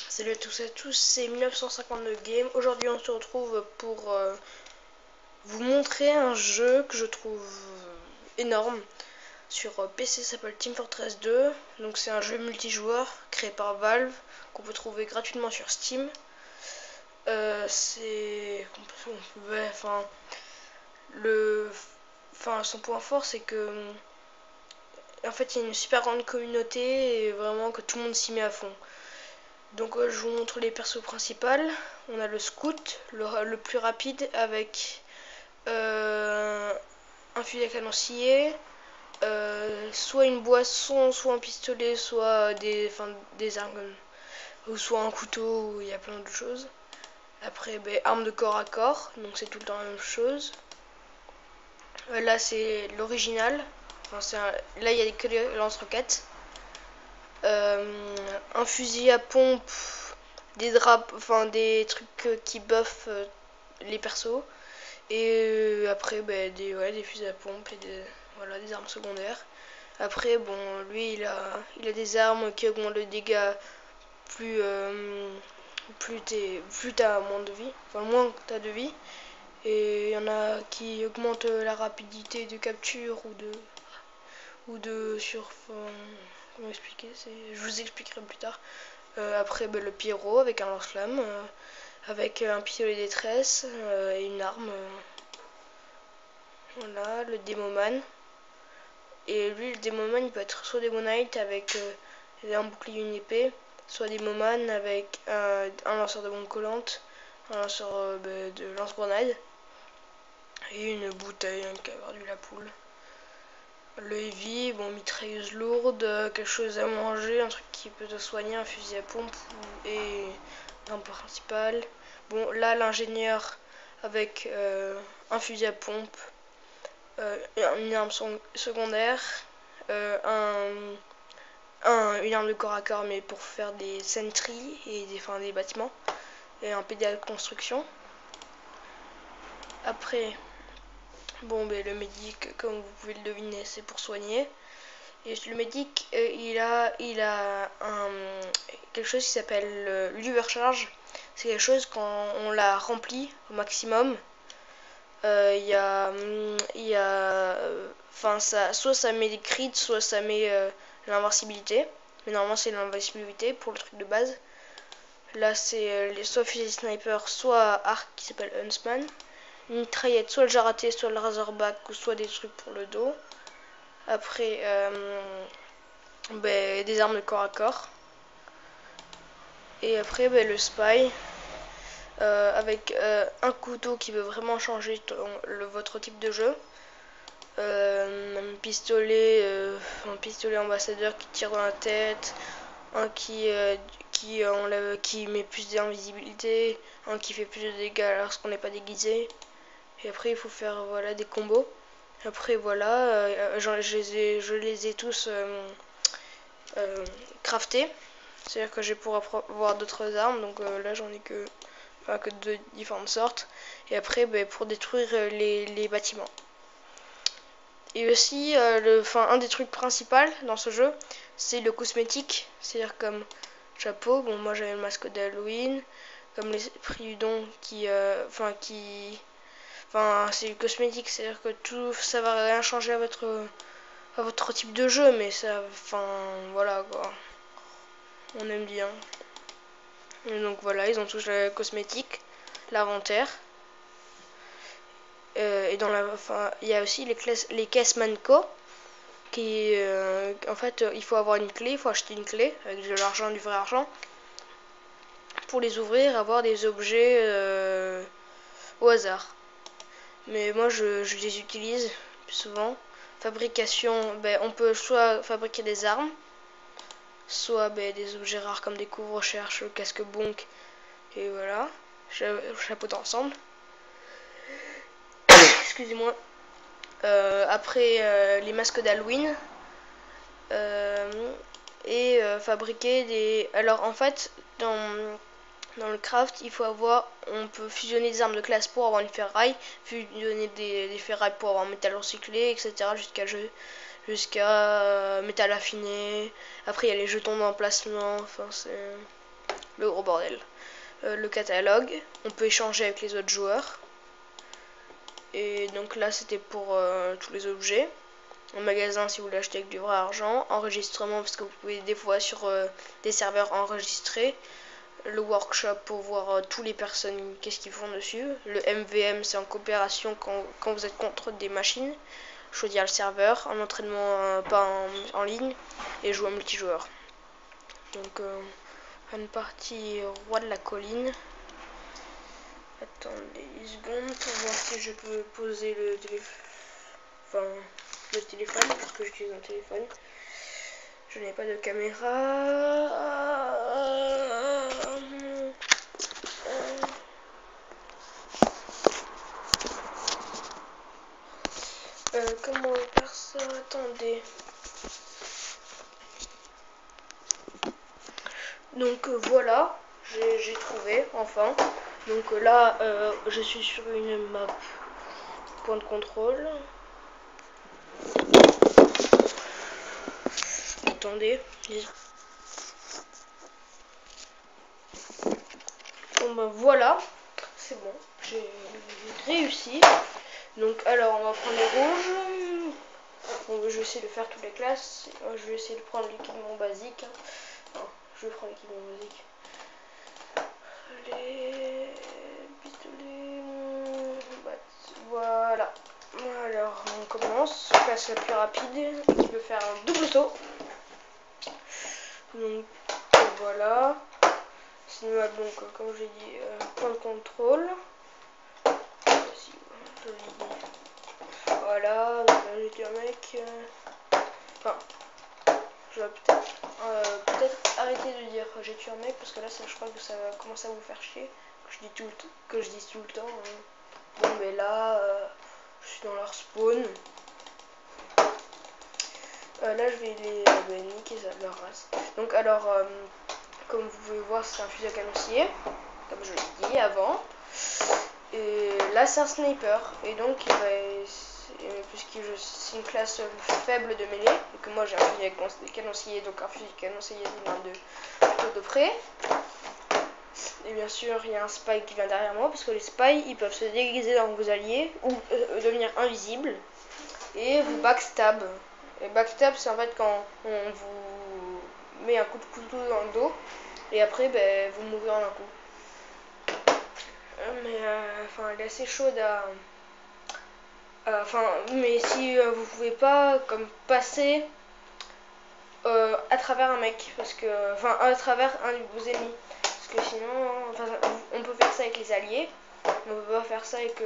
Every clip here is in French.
Salut à tous et à tous, c'est 1952 Game. Aujourd'hui on se retrouve pour vous montrer un jeu que je trouve énorme sur PC, s'appelle Team Fortress 2. Donc c'est un jeu multijoueur créé par Valve qu'on peut trouver gratuitement sur Steam. Son point fort c'est que en fait il y a une super grande communauté et vraiment que tout le monde s'y met à fond. Donc je vous montre les persos principaux. On a le scout, le plus rapide avec un fusil à canon scié, soit une boisson, soit un pistolet, soit des armes, ou soit un couteau, il y a plein de choses. Après, arme de corps à corps, donc c'est tout le temps la même chose. Là c'est l'original, là il y a que les lance-roquettes. Un fusil à pompe, des des trucs qui buffent les persos, et après des fusils à pompe et des armes secondaires. Après bon, lui il a des armes qui augmentent le dégât plus t'as moins de vie, enfin moins t'as de vie, et il y en a qui augmentent la rapidité de capture comment expliquer, je vous expliquerai plus tard. Après le Pyro avec un lance-flamme, avec un pistolet détresse et une arme. Voilà, le Demoman. Et lui, le Demoman, il peut être soit Demonite avec un bouclier et une épée, soit Demoman avec un lanceur de bombes collantes, un lanceur de lance-grenade et une bouteille, un cavardu la poule. Le heavy, bon, mitrailleuse lourde, quelque chose à manger, un truc qui peut te soigner, un fusil à pompe et l'arme principale. Bon, là, l'ingénieur avec un fusil à pompe, une arme secondaire, une arme de corps à corps, mais pour faire des sentries et des bâtiments, et un PDA de construction. Après, bon, le médic, comme vous pouvez le deviner, c'est pour soigner. Et le médic, il a quelque chose qui s'appelle l'Ubercharge. C'est quelque chose quand on la remplit au maximum. Soit ça met des crits, soit ça met l'invincibilité. Mais normalement c'est l'invincibilité pour le truc de base. Là c'est soit fusil sniper, soit arc qui s'appelle Huntsman. Une mitraillette, soit le Jaraté, soit le Razorback, ou soit des trucs pour le dos. Après des armes de corps à corps. Et après le spy. Avec un couteau qui veut vraiment changer votre type de jeu. Un pistolet ambassadeur qui tire dans la tête, un qui met plus d'invisibilité, un qui fait plus de dégâts lorsqu'on n'est pas déguisé. Et après il faut faire des combos. Après je les ai tous craftés. C'est-à-dire que je vais pouvoir avoir d'autres armes. Donc là j'en ai que de différentes sortes. Et après pour détruire les bâtiments. Et aussi un des trucs principaux dans ce jeu, c'est le cosmétique. C'est-à-dire comme chapeau, bon moi j'avais le masque d'Halloween, comme les prix du don c'est le cosmétique, c'est-à-dire que tout ça va rien changer à votre type de jeu, mais ça, voilà quoi, on aime bien. Et donc voilà, ils ont tous le cosmétique, l'inventaire. Et il y a aussi les caisses Manco qui, en fait, il faut avoir une clé, il faut acheter une clé avec de l'argent, du vrai argent, pour les ouvrir, avoir des objets au hasard. Mais moi, je les utilise plus souvent. Fabrication, on peut soit fabriquer des armes, soit des objets rares comme des couvre-recherches, le casque bonk, et voilà, chapeau d'ensemble. Excusez-moi. Après les masques d'Halloween et fabriquer des. Alors en fait dans le craft on peut fusionner des armes de classe pour avoir une ferraille, fusionner des ferrailles pour avoir un métal recyclé, etc. jusqu'à métal affiné. Après il y a les jetons d'emplacement, le gros bordel. Le catalogue, on peut échanger avec les autres joueurs. Et donc là c'était pour tous les objets. En magasin si vous voulez acheter avec du vrai argent. Enregistrement parce que vous pouvez des fois sur des serveurs enregistrer. Le workshop pour voir tous les personnes qu'est-ce qu'ils font dessus. Le MVM c'est en coopération quand vous êtes contre des machines. Choisir le serveur, en entraînement pas en ligne et jouer en multijoueur. Donc une partie roi de la colline. Attendez 10 secondes pour voir si je peux poser le téléphone, parce que j'utilise un téléphone. Je n'ai pas de caméra. Comment faire ça? Attendez. Donc voilà, j'ai trouvé enfin. Donc là, je suis sur une map point de contrôle. Attendez. Bon ben voilà, c'est bon, j'ai réussi. Donc alors on va prendre les rouges. Bon, je vais essayer de faire toutes les classes. Je vais essayer de prendre l'équipement basique. Non, je vais prendre l'équipement basique. Les pistolets. Voilà. Alors on commence. Classe la plus rapide qui peut faire un double saut. Donc voilà. Sinon donc comme j'ai dit, point de contrôle. Voilà, donc là j'ai dit un mec. Enfin, je vais peut-être arrêter de dire j'ai tué un mec parce que là je crois que ça va commencer à vous faire chier. Que je dise tout le temps. Bon mais là je suis dans leur spawn. Là je vais les niquer leur race. Donc alors comme vous pouvez voir c'est un fusil à canon scié, comme je l'ai dit avant. Et là c'est un sniper. Et donc puisque c'est une classe faible de mêlée, et que moi j'ai un fusil à canon scié, donc un fusil à canon scié plutôt de près. Et bien sûr il y a un spy qui vient derrière moi, parce que les spies ils peuvent se déguiser dans vos alliés ou devenir invisibles et vous backstab. Et backstab c'est en fait quand on vous met un coup de couteau dans le dos et après vous mourrez en un coup. Mais enfin elle est assez chaude à mais si vous pouvez pas comme passer à travers un mec, parce que à travers un de vos ennemis, parce que sinon on peut faire ça avec les alliés mais on peut pas faire ça avec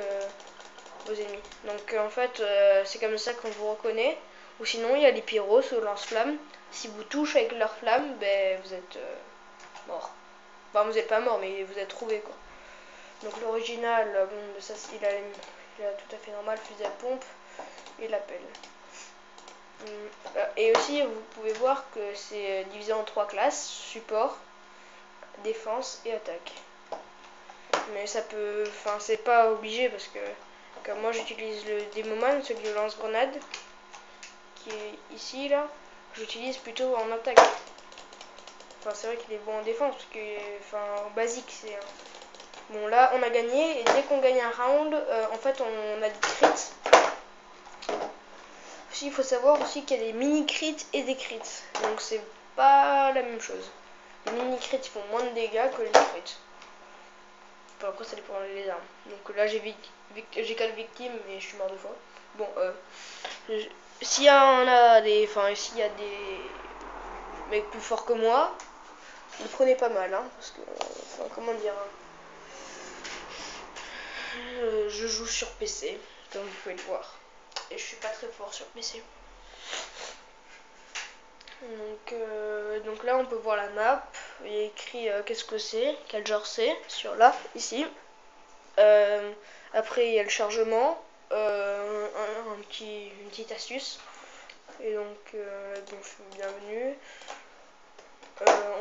vos ennemis. Donc en fait c'est comme ça qu'on vous reconnaît. Ou sinon il y a les pyros au lance-flammes. Si vous touchez avec leur flamme, vous êtes mort. Enfin vous êtes pas mort mais vous êtes trouvé quoi. Donc l'original, bon ça il a tout à fait normal, fusil à pompe et la pelle. Et aussi vous pouvez voir que c'est divisé en 3 classes, support, défense et attaque. Mais ça peut, enfin c'est pas obligé parce que comme moi j'utilise le Demoman, celui de lance-grenade, qui est ici là, j'utilise plutôt en attaque. Enfin c'est vrai qu'il est bon en défense parce que, en basique c'est. Bon là on a gagné et dès qu'on gagne un round, en fait on a des crits. Aussi il faut savoir aussi qu'il y a des mini crits et des crits, donc c'est pas la même chose. Les mini crits font moins de dégâts que les crits. Enfin, après ça dépend des armes. Donc là j'ai 4 victimes et je suis mort 2 fois. Bon s'il y a des mecs plus forts que moi, vous prenez pas mal parce que comment dire je joue sur PC comme vous pouvez le voir et je suis pas très fort sur PC. Donc là on peut voir la map, il y a écrit qu'est-ce que c'est, quel genre c'est sur là ici. Après il y a le chargement, une petite astuce. Et donc bienvenue.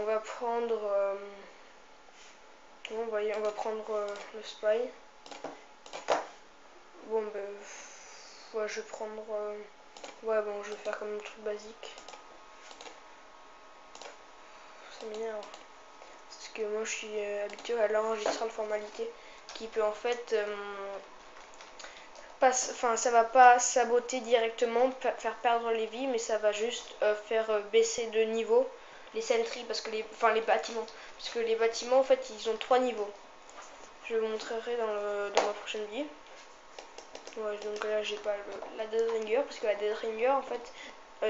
On va prendre bon, voyez, on va prendre le spy. Bon ouais, je vais prendre ouais bon je vais faire comme le truc basique. Ça m'énerve. parce que moi je suis habitué à l'enregistrement de formalité qui peut en fait ça va pas saboter directement, faire perdre les vies, mais ça va juste faire baisser de niveau les sentries, parce que les bâtiments, parce que les bâtiments en fait ils ont 3 niveaux. Je vous montrerai dans ma prochaine vie. Ouais, donc là j'ai pas la Death Ringer, parce que la Death Ringer en fait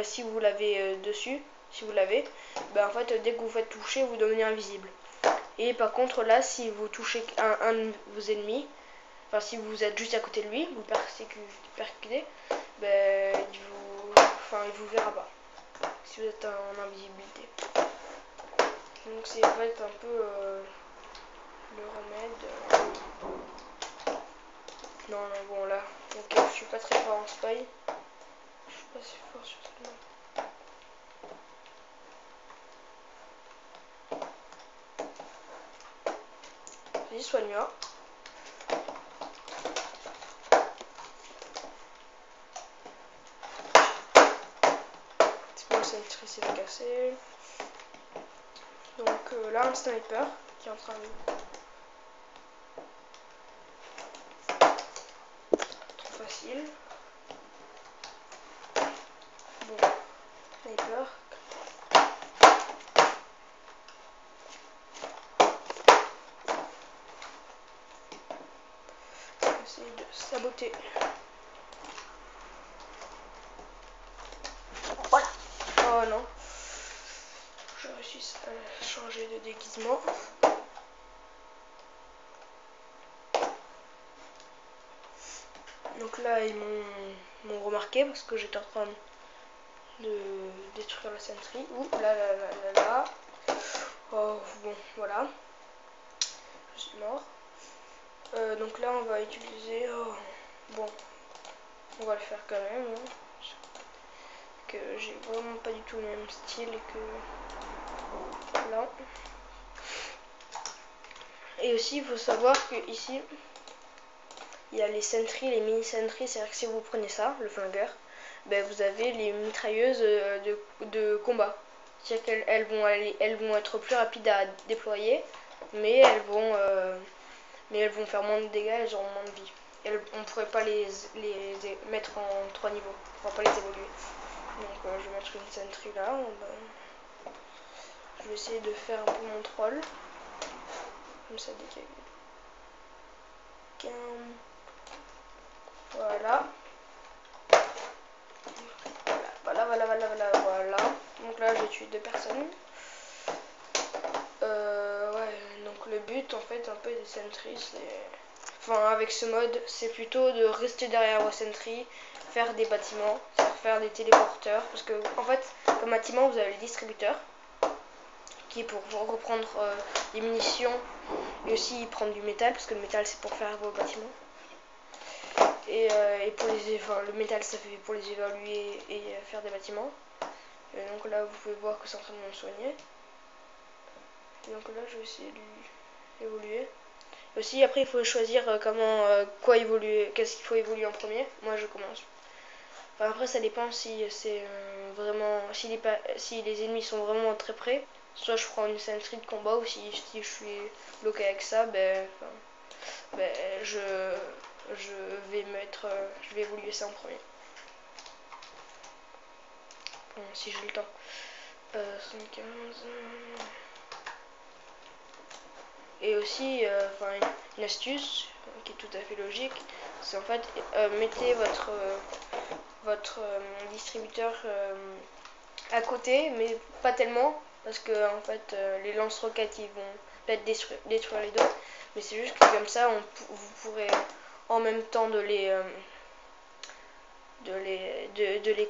si vous l'avez dessus, si vous l'avez, en fait dès que vous faites toucher vous devenez invisible. Et par contre là si vous touchez un de vos ennemis, enfin si vous êtes juste à côté de lui, vous percutez, il vous verra pas si vous êtes en invisibilité. Donc c'est en fait un peu le remède. Non, bon là, donc je suis pas très fort en spy. Je suis pas si fort sur cette map. Vas-y, soigne-moi. C'est bon, c'est une trice cassée. Donc là, un sniper qui est en train de... Trop facile. Bon, sniper. Je vais essayer de saboter. Voilà. Oh non. Je réussis à changer de déguisement. Donc là, ils m'ont remarqué parce que j'étais en train de détruire la sentry. Ouh, là. Oh, bon, voilà. Je suis mort. Donc là, on va utiliser... Oh, bon, on va le faire quand même. Hein. Que j'ai vraiment pas du tout le même style que là. Et aussi, il faut savoir que ici, il y a les sentries, les mini sentries. C'est-à-dire que si vous prenez ça, le flingueur, vous avez les mitrailleuses de combat. C'est-à-dire qu'elles vont être plus rapides à déployer, mais elles vont faire moins de dégâts, elles auront moins de vie. On ne pourrait pas les mettre en 3 niveaux, on ne pourra pas les évoluer. Donc je vais mettre une sentry là. Je vais essayer de faire un peu mon troll. Comme ça, dès qu'il y a quelqu'un. Voilà. Voilà. Donc là, j'ai tué 2 personnes. Ouais, donc le but en fait un peu des sentries, enfin avec ce mode, c'est plutôt de rester derrière vos sentries, faire des bâtiments, faire des téléporteurs, parce que en fait comme bâtiment vous avez les distributeurs qui est pour reprendre les munitions et aussi prendre du métal, parce que le métal c'est pour faire vos bâtiments. Et le métal ça fait pour les évaluer et faire des bâtiments. Et donc là vous pouvez voir que c'est en train de me soigner. Et donc là je vais essayer de évoluer. Aussi après il faut choisir quoi évoluer, qu'est-ce qu'il faut évoluer en premier. Moi je commence. Enfin, après ça dépend si c'est vraiment, si les ennemis sont vraiment très près. Soit je prends une sentry de combat, ou si je suis bloqué avec ça, je vais évoluer ça en premier. Bon, si j'ai le temps. 115. Et aussi, une astuce qui est tout à fait logique, c'est en fait mettez votre distributeur à côté, mais pas tellement, parce que en fait les lance-roquettes ils vont peut-être détruire les deux, mais c'est juste que comme ça vous pourrez en même temps de les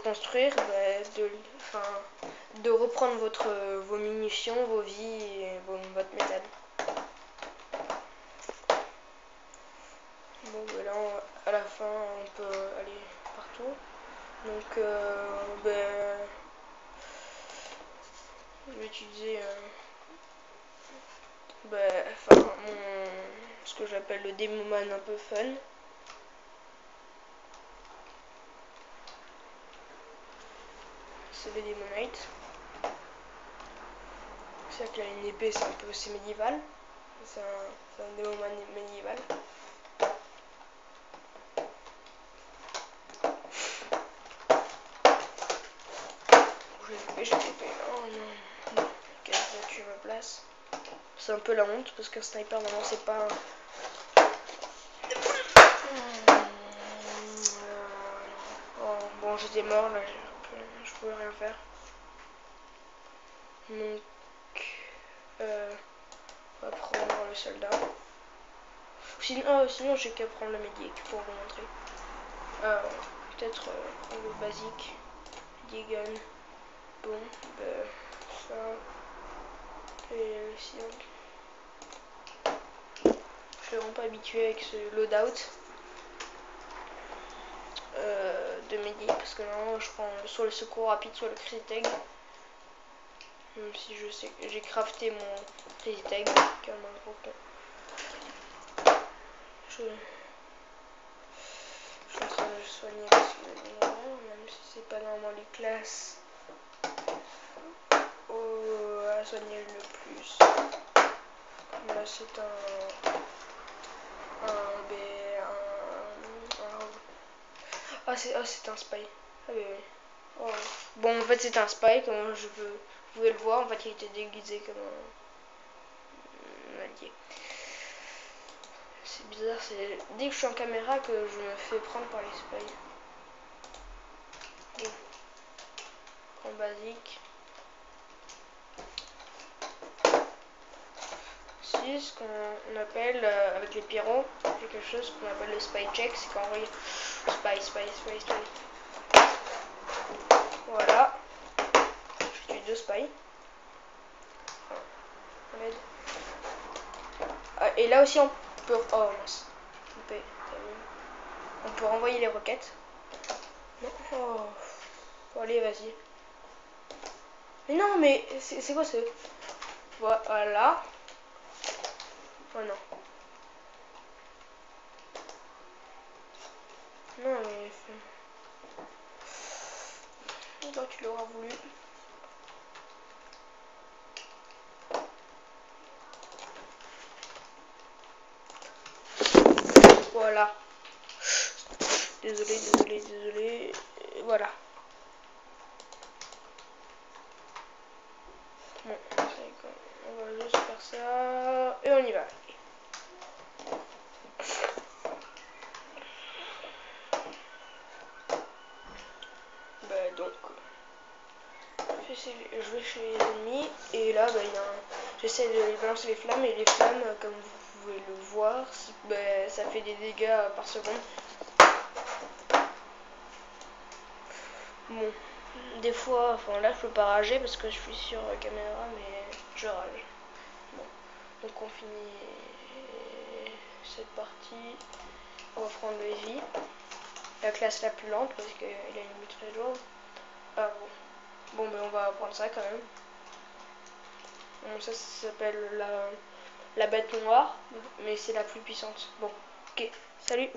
construire, de reprendre vos munitions, vos vies et votre métal. Bon, là à la fin on peut aller partout. Donc je vais utiliser ce que j'appelle le Demoman un peu fun. C'est le Demonite. C'est vrai que là, une épée, c'est médiéval. C'est un démon médiéval. J'ai l'épée. Oh non. Ok, là, tu me place. C'est un peu la honte parce qu'un sniper, normalement, c'est pas. Oh, bon, j'étais mort là, je pouvais rien faire. Donc, on va prendre le soldat. Sinon j'ai qu'à prendre le médic pour vous montrer. Peut-être le basique. Gun. Bon, ça. Et sinon. Je suis vraiment pas habitué avec ce loadout de médic parce que normalement je prends soit le secours rapide, soit le criteg. Même si je sais que j'ai crafté mon criteg, calme un peu. Je suis en train de soigner parce que même si c'est pas normalement les classes à soigner le plus. Là c'est c'est un spy. Ah oui. Oh. Bon en fait c'est un spy comme vous pouvez le voir, en fait il était déguisé comme un allié. C'est bizarre, c'est dès que je suis en caméra que je me fais prendre par les spies. Bon. En basique. Si ce qu'on appelle avec les pyros, quelque chose qu'on appelle le spy check, c'est quand on regarde spy. Voilà. J'ai tué 2 spies. Et là aussi on peut. Oh mince. On peut renvoyer les roquettes. Non. Oh. Bon, allez, vas-y. Mais non, mais c'est quoi ce. Voilà. Oh non. Non, mais. Toi, tu l'auras voulu. Voilà. Désolé. Voilà. Bon, on va juste faire ça. Et on y va. Donc, je vais chez les ennemis. Et là, j'essaie de balancer les flammes. Et les flammes, comme vous pouvez le voir, ça fait des dégâts par seconde. Bon, des fois, enfin là je peux pas rager parce que je suis sur caméra, mais je rage. Bon, donc on finit cette partie. On va prendre le heavy, la classe la plus lente parce qu'il a une vue très lourde. Ah bon, on va prendre ça quand même. Bon, ça s'appelle la bête noire, mais c'est la plus puissante. Bon, ok, salut.